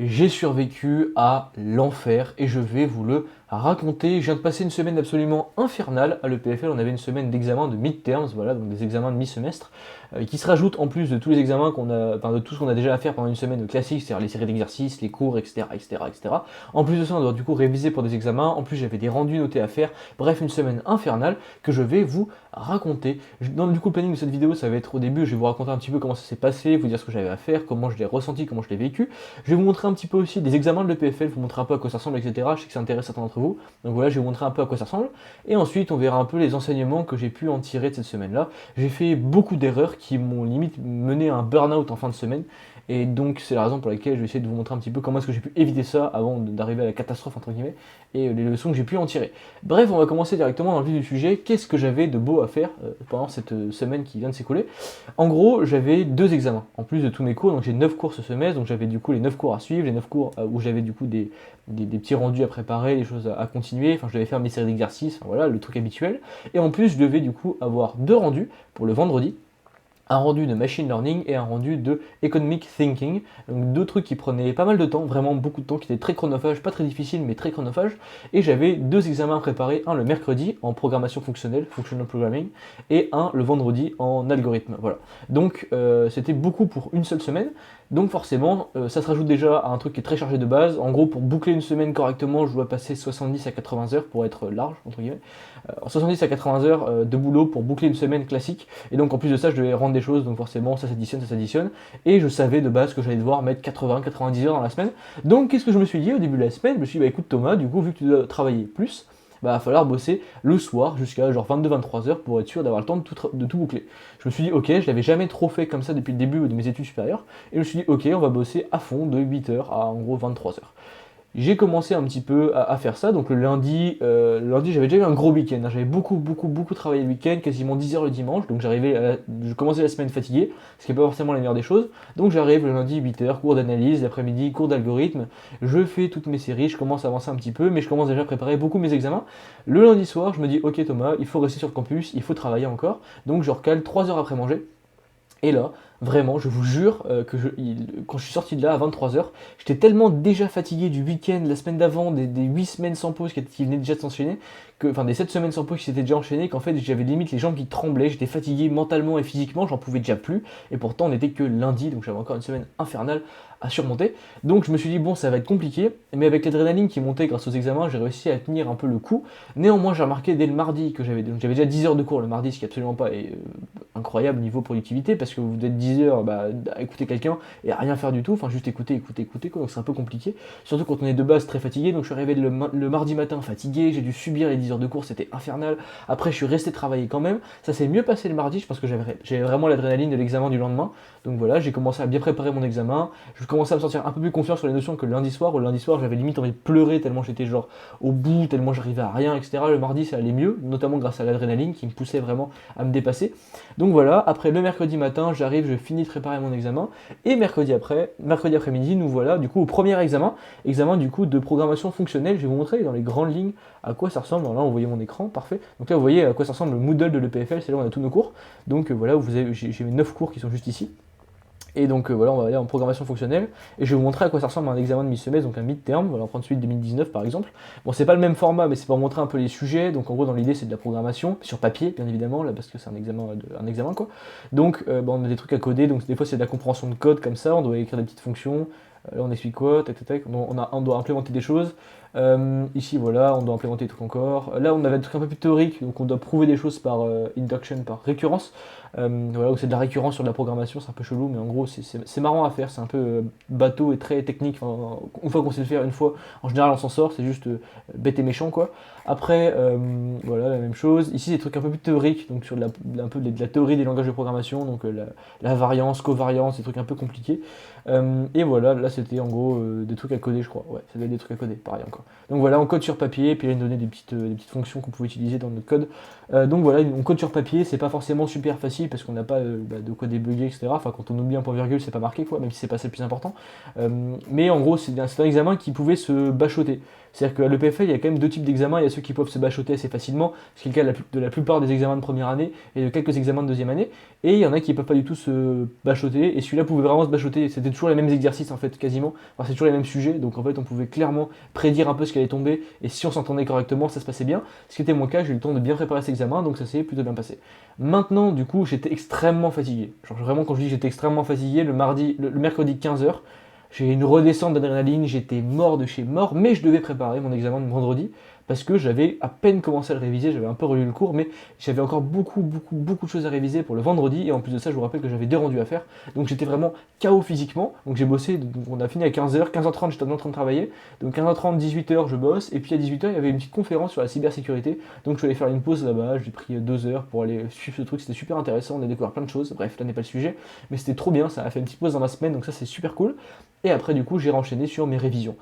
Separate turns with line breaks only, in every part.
J'ai survécu à l'enfer et je vais vous le raconter. Je viens de passer une semaine absolument infernale à l'EPFL. On avait une semaine d'examen de mid-terms, voilà, donc des examens de mi-semestre, qui se rajoutent en plus de tous les examens qu'on a, enfin de tout ce qu'on a déjà à faire pendant une semaine classique, c'est-à-dire les séries d'exercices, les cours, etc., etc., etc. En plus de ça, on doit du coup réviser pour des examens. En plus, j'avais des rendus notés à faire. Bref, une semaine infernale que je vais vous raconter. Dans du coup le planning de cette vidéo, ça va être au début, je vais vous raconter un petit peu comment ça s'est passé, vous dire ce que j'avais à faire, comment je l'ai ressenti, comment je l'ai vécu. Je vais vous montrer un petit peu aussi des examens de l'EPFL, vous montrer un peu à quoi ça ressemble, etc. Je sais que ça intéresse certains d'entre vous. Donc voilà, je vais vous montrer un peu à quoi ça ressemble. Et ensuite, on verra un peu les enseignements que j'ai pu en tirer de cette semaine-là. J'ai fait beaucoup d'erreurs qui m'ont limite mené à un burn-out en fin de semaine. Et donc, c'est la raison pour laquelle je vais essayer de vous montrer un petit peu comment est-ce que j'ai pu éviter ça avant d'arriver à la catastrophe, entre guillemets, et les leçons que j'ai pu en tirer. Bref, on va commencer directement dans le vif du sujet. Qu'est-ce que j'avais de beau à faire pendant cette semaine qui vient de s'écouler? En gros, j'avais 2 examens, en plus de tous mes cours, donc j'ai 9 cours ce semestre, donc j'avais du coup les 9 cours à suivre, les 9 cours où j'avais du coup des petits rendus à préparer, des choses à continuer, enfin je devais faire mes séries d'exercices, enfin, voilà, le truc habituel. Et en plus, je devais du coup avoir 2 rendus pour le vendredi, un rendu de machine learning et un rendu de economic thinking. Donc deux trucs qui prenaient pas mal de temps, vraiment beaucoup de temps, qui étaient très chronophages, pas très difficiles mais très chronophages. Et j'avais 2 examens à préparer, un le mercredi en programmation fonctionnelle, functional programming, et un le vendredi en algorithme. Voilà. Donc c'était beaucoup pour une seule semaine. Donc forcément, ça se rajoute déjà à un truc qui est très chargé de base. En gros, pour boucler une semaine correctement, je dois passer 70 à 80 heures pour être large, entre guillemets. 70 à 80 heures de boulot pour boucler une semaine classique. Et donc en plus de ça, je devais rendre des choses, donc forcément ça s'additionne, ça s'additionne. Et je savais de base que j'allais devoir mettre 80-90 heures dans la semaine. Donc qu'est-ce que je me suis dit au début de la semaine? Je me suis dit, bah écoute Thomas, du coup, vu que tu dois travailler plus, bah va falloir bosser le soir jusqu'à genre 22-23 heures pour être sûr d'avoir le temps de tout boucler. Je me suis dit, ok, je l'avais jamais trop fait comme ça depuis le début de mes études supérieures. Et je me suis dit, ok, on va bosser à fond de 8 heures à en gros 23 heures. J'ai commencé un petit peu à faire ça, donc le lundi j'avais déjà eu un gros week-end, hein. J'avais beaucoup travaillé le week-end, quasiment 10 heures le dimanche, donc je commençais la semaine fatigué, ce qui n'est pas forcément la meilleure des choses, donc j'arrive le lundi 8 heures, cours d'analyse, l'après-midi cours d'algorithme, je fais toutes mes séries, je commence à avancer un petit peu, mais je commence déjà à préparer beaucoup mes examens. Le lundi soir, je me dis ok Thomas, il faut rester sur le campus, il faut travailler encore, donc je recale 3 heures après manger. Et là, vraiment, je vous jure quand je suis sorti de là à 23 heures, j'étais tellement déjà fatigué du week-end, la semaine d'avant, des 8 semaines sans pause qui venaient déjà de s'enchaîner, enfin des 7 semaines sans pause qui s'étaient déjà enchaînées, qu'en fait j'avais limite les jambes qui tremblaient, j'étais fatigué mentalement et physiquement, j'en pouvais déjà plus, et pourtant on n'était que lundi, donc j'avais encore une semaine infernale à surmonter. Donc je me suis dit, bon, ça va être compliqué, mais avec l'adrénaline qui montait grâce aux examens, j'ai réussi à tenir un peu le coup. Néanmoins, j'ai remarqué dès le mardi que j'avais déjà 10 heures de cours le mardi, ce qui est absolument pas incroyable niveau productivité, parce que vous êtes 10 heures à écouter quelqu'un et à rien faire du tout, enfin juste écouter, quoi, donc c'est un peu compliqué, surtout quand on est de base très fatigué. Donc je suis arrivé le mardi matin fatigué, j'ai dû subir les 10 heures de cours, c'était infernal. Après je suis resté travailler quand même, ça s'est mieux passé le mardi, je pense que j'avais vraiment l'adrénaline de l'examen du lendemain. Donc voilà, j'ai commencé à bien préparer mon examen, je commençais à me sentir un peu plus confiant sur les notions que le lundi soir, où le lundi soir j'avais limite envie de pleurer tellement j'étais genre au bout, tellement j'arrivais à rien, etc. Le mardi ça allait mieux, notamment grâce à l'adrénaline qui me poussait vraiment à me dépasser. Donc voilà, après le mercredi matin, j'arrive, je finis de préparer mon examen, et mercredi après-midi, nous voilà du coup au premier examen du coup de programmation fonctionnelle. Je vais vous montrer dans les grandes lignes à quoi ça ressemble. Alors là, vous voyez mon écran, parfait. Donc là, vous voyez à quoi ça ressemble le Moodle de l'EPFL, c'est là où on a tous nos cours. Donc voilà, j'ai mes 9 cours qui sont juste ici. Et donc voilà, on va aller en programmation fonctionnelle, et je vais vous montrer à quoi ça ressemble un examen de mi-semestre, donc un mid-term, voilà, on prend celui de 2019 par exemple. Bon, c'est pas le même format, mais c'est pour montrer un peu les sujets, donc en gros dans l'idée c'est de la programmation, sur papier bien évidemment, là parce que c'est un examen quoi. Donc on a des trucs à coder, donc des fois c'est de la compréhension de code comme ça, on doit écrire des petites fonctions, là on explique quoi, tac tac tac, on doit implémenter des choses. Ici voilà, on doit implémenter des trucs encore. Là on avait des trucs un peu plus théoriques, donc on doit prouver des choses par induction, par récurrence. Voilà, où c'est de la récurrence sur de la programmation, c'est un peu chelou, mais en gros c'est marrant à faire, c'est un peu bateau et très technique. Enfin, une fois qu'on sait le faire, une fois, en général on s'en sort, c'est juste bête et méchant quoi. Après, voilà, la même chose. Ici, des trucs un peu plus théoriques, donc sur un peu de la théorie des langages de programmation, donc la variance, covariance, des trucs un peu compliqués. Et voilà, là c'était en gros des trucs à coder, je crois. Ouais, ça doit être des trucs à coder, pareil encore. quoi. Donc voilà, on code sur papier, puis il nous donnait des petites fonctions qu'on pouvait utiliser dans notre code. Donc voilà, on code sur papier, c'est pas forcément super facile parce qu'on n'a pas de quoi débugger, etc. Enfin, quand on oublie un point virgule, c'est pas marqué, quoi, même si c'est pas ça le plus important. Mais en gros, c'est un examen qui pouvait se bachoter. C'est-à-dire qu'à l'EPFL, il y a quand même deux types d'examens. Il y a ceux qui peuvent se bachoter assez facilement, ce qui est le cas de la plupart des examens de première année et de quelques examens de deuxième année. Et il y en a qui ne peuvent pas du tout se bachoter. Et celui-là pouvait vraiment se bachoter. C'était toujours les mêmes exercices en fait, quasiment. Enfin, c'est toujours les mêmes sujets. Donc en fait, on pouvait clairement prédire un peu ce qui allait tomber. Et si on s'entendait correctement, ça se passait bien. Ce qui était mon cas, j'ai eu le temps de bien préparer cet examen, donc ça s'est plutôt bien passé. Maintenant, du coup, j'étais extrêmement fatigué. Genre vraiment, quand je dis j'étais extrêmement fatigué, le mercredi 15h, j'ai eu une redescente d'adrénaline, j'étais mort de chez mort, mais je devais préparer mon examen de vendredi parce que j'avais à peine commencé à le réviser, j'avais un peu relu le cours, mais j'avais encore beaucoup de choses à réviser pour le vendredi, et en plus de ça, je vous rappelle que j'avais 2 rendus à faire, donc j'étais vraiment KO physiquement, donc j'ai bossé, donc on a fini à 15h, 15h30 j'étais en train de travailler, donc 15h30, 18h je bosse, et puis à 18h il y avait une petite conférence sur la cybersécurité, donc je suis allé faire une pause là-bas, j'ai pris 2 heures pour aller suivre ce truc, c'était super intéressant, on a découvert plein de choses, bref, là n'est pas le sujet, mais c'était trop bien, ça a fait une petite pause dans ma semaine, donc ça c'est super cool. Et après, du coup, j'ai renchaîné sur mes révisions.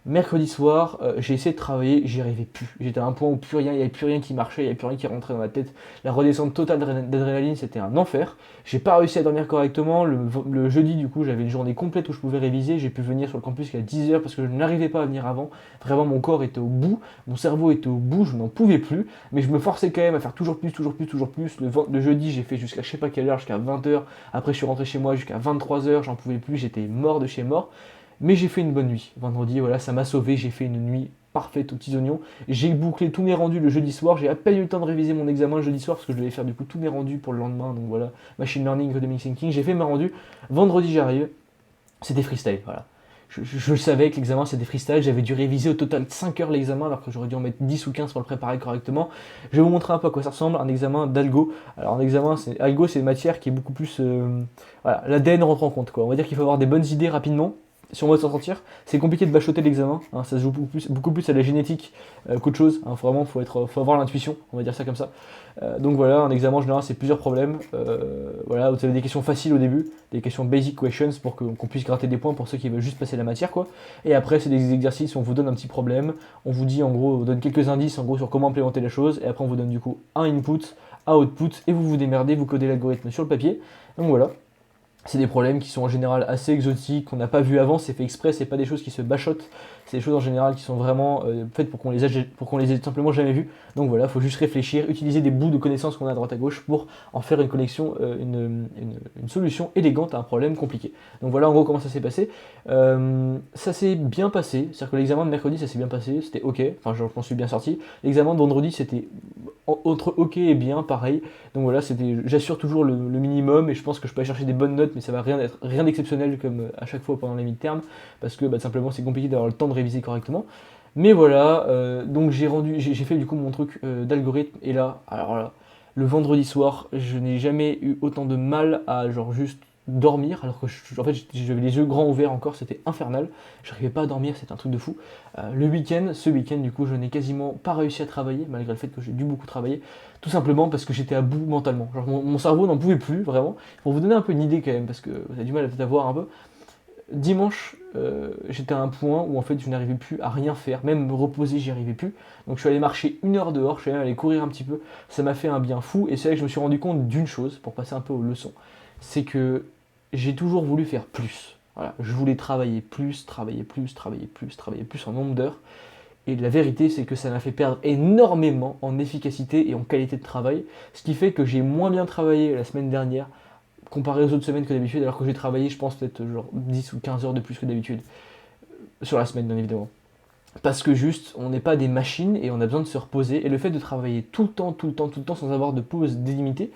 Mercredi soir, j'ai essayé de travailler, j'y arrivais plus. J'étais à un point où plus rien, il n'y avait plus rien qui marchait, il n'y avait plus rien qui rentrait dans la tête. La redescente totale d'adrénaline, c'était un enfer. J'ai pas réussi à dormir correctement. Le jeudi, du coup, j'avais une journée complète où je pouvais réviser. J'ai pu venir sur le campus qu'à 10h parce que je n'arrivais pas à venir avant. Vraiment, mon corps était au bout, mon cerveau était au bout, je n'en pouvais plus. Mais je me forçais quand même à faire toujours plus, toujours plus, toujours plus. Le jeudi, j'ai fait jusqu'à je sais pas quelle heure, jusqu'à 20h. Après, je suis rentré chez moi jusqu'à 23h, j'en pouvais plus, j'étais mort de chez mort. Mais j'ai fait une bonne nuit. Vendredi, voilà, ça m'a sauvé. J'ai fait une nuit parfaite aux petits oignons. J'ai bouclé tous mes rendus le jeudi soir. J'ai à peine eu le temps de réviser mon examen le jeudi soir parce que je devais faire du coup tous mes rendus pour le lendemain. Donc voilà, machine learning, coding thinking. J'ai fait mes rendus. Vendredi, j'arrive. C'était freestyle, voilà. Je savais que l'examen c'était freestyle, j'avais dû réviser au total 5 heures l'examen alors que j'aurais dû en mettre 10 ou 15 pour le préparer correctement. Je vais vous montrer un peu à quoi ça ressemble, un examen d'algo. Alors un examen, algo c'est une matière qui est beaucoup plus... voilà, l'ADN rentre en compte quoi. On va dire qu'il faut avoir des bonnes idées rapidement. Si on veut s'en sortir, c'est compliqué de bachoter l'examen, hein, ça se joue beaucoup plus à la génétique qu'autre chose, hein, vraiment faut avoir l'intuition, on va dire ça comme ça. Donc voilà, un examen en général c'est plusieurs problèmes, voilà, vous avez des questions faciles au début, des questions basic questions pour qu'on puisse gratter des points pour ceux qui veulent juste passer la matière quoi. Et après c'est des exercices où on vous donne un petit problème, on vous dit en gros, on vous donne quelques indices en gros sur comment implémenter la chose, et après on vous donne du coup un input, un output, et vous vous démerdez, vous codez l'algorithme sur le papier, donc voilà. C'est des problèmes qui sont en général assez exotiques, qu'on n'a pas vu avant, c'est fait exprès, c'est pas des choses qui se bachotent, c'est des choses en général qui sont vraiment faites pour qu'on les ait simplement jamais vues. Donc voilà, il faut juste réfléchir, utiliser des bouts de connaissances qu'on a à droite à gauche pour en faire une connexion, une solution élégante à un problème compliqué. Donc voilà en gros comment ça s'est passé. Ça s'est bien passé, c'est-à-dire que l'examen de mercredi ça s'est bien passé, c'était ok, enfin je m'en suis bien sorti. L'examen de vendredi c'était entre ok et bien, pareil. Donc voilà, j'assure toujours le minimum et je pense que je peux aller chercher des bonnes notes, mais ça va rien d'exceptionnel comme à chaque fois pendant les midterms, parce que simplement c'est compliqué d'avoir le temps de réviser correctement. Mais voilà, donc j'ai fait du coup mon truc d'algorithme, et là, alors là, le vendredi soir, je n'ai jamais eu autant de mal à genre juste dormir, alors que en fait j'avais les yeux grands ouverts encore, c'était infernal, je n'arrivais pas à dormir, c'était un truc de fou. Ce week-end du coup je n'ai quasiment pas réussi à travailler, malgré le fait que j'ai dû beaucoup travailler, tout simplement parce que j'étais à bout mentalement, genre mon cerveau n'en pouvait plus vraiment, pour vous donner un peu une idée quand même, parce que vous avez du mal à peut-être à voir un peu. Dimanche, j'étais à un point où en fait je n'arrivais plus à rien faire, même me reposer j'y arrivais plus. Donc je suis allé marcher 1 heure dehors, je suis même allé courir un petit peu, ça m'a fait un bien fou, et c'est là que je me suis rendu compte d'une chose, pour passer un peu aux leçons, c'est que j'ai toujours voulu faire plus. Voilà, je voulais travailler plus, travailler plus, travailler plus, travailler plus en nombre d'heures. Et la vérité, c'est que ça m'a fait perdre énormément en efficacité et en qualité de travail. Ce qui fait que j'ai moins bien travaillé la semaine dernière, comparé aux autres semaines que d'habitude, alors que j'ai travaillé, je pense, peut-être genre 10 ou 15 heures de plus que d'habitude. Sur la semaine, bien évidemment. Parce que juste, on n'est pas des machines et on a besoin de se reposer. Et le fait de travailler tout le temps, tout le temps, tout le temps, sans avoir de pause délimitée,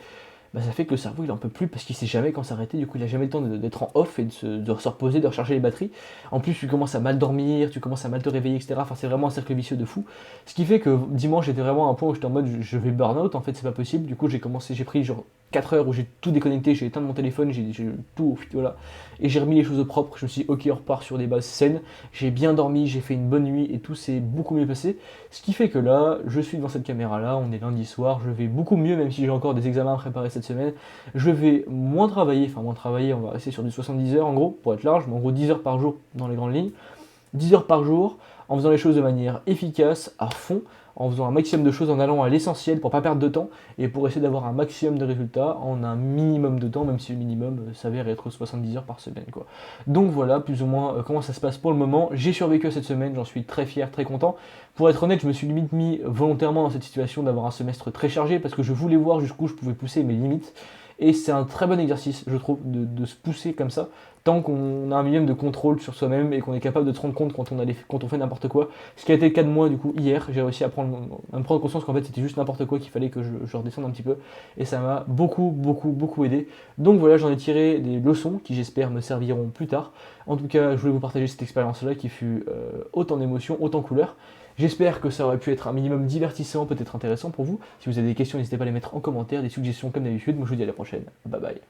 ça fait que le cerveau il en peut plus parce qu'il sait jamais quand s'arrêter, du coup il a jamais le temps d'être en off et de se reposer, de recharger les batteries. En plus tu commences à mal dormir, tu commences à mal te réveiller, etc. Enfin c'est vraiment un cercle vicieux de fou. Ce qui fait que dimanche j'étais vraiment à un point où j'étais en mode je vais burn out, en fait c'est pas possible. Du coup j'ai pris genre 4 heures où j'ai tout déconnecté, j'ai éteint mon téléphone, j'ai tout, voilà. Et j'ai remis les choses au propre, je me suis dit ok on repart sur des bases saines, j'ai bien dormi, j'ai fait une bonne nuit et tout s'est beaucoup mieux passé. Ce qui fait que là, je suis devant cette caméra là, on est lundi soir, je vais beaucoup mieux même si j'ai encore des examens à préparer cette semaine. Je vais moins travailler, on va rester sur du 70 heures en gros, pour être large, mais en gros 10 heures par jour dans les grandes lignes. 10 heures par jour, en faisant les choses de manière efficace, à fond, en faisant un maximum de choses, en allant à l'essentiel pour pas perdre de temps et pour essayer d'avoir un maximum de résultats en un minimum de temps, même si le minimum s'avère être 70 heures par semaine, quoi. Donc voilà, plus ou moins comment ça se passe pour le moment. J'ai survécu à cette semaine, j'en suis très fier, très content. Pour être honnête, je me suis limite mis volontairement dans cette situation d'avoir un semestre très chargé parce que je voulais voir jusqu'où je pouvais pousser mes limites. Et c'est un très bon exercice, je trouve, de se pousser comme ça, tant qu'on a un minimum de contrôle sur soi-même et qu'on est capable de se rendre compte quand on fait n'importe quoi. Ce qui a été le cas de moi, du coup, hier, j'ai réussi à me prendre conscience qu'en fait c'était juste n'importe quoi, qu'il fallait que je redescende un petit peu. Et ça m'a beaucoup, beaucoup, beaucoup aidé. Donc voilà, j'en ai tiré des leçons qui, j'espère, me serviront plus tard. En tout cas, je voulais vous partager cette expérience-là qui fut autant d'émotions, autant de couleurs. J'espère que ça aurait pu être un minimum divertissant, peut-être intéressant pour vous. Si vous avez des questions, n'hésitez pas à les mettre en commentaire, des suggestions comme d'habitude. Moi je vous dis à la prochaine. Bye bye.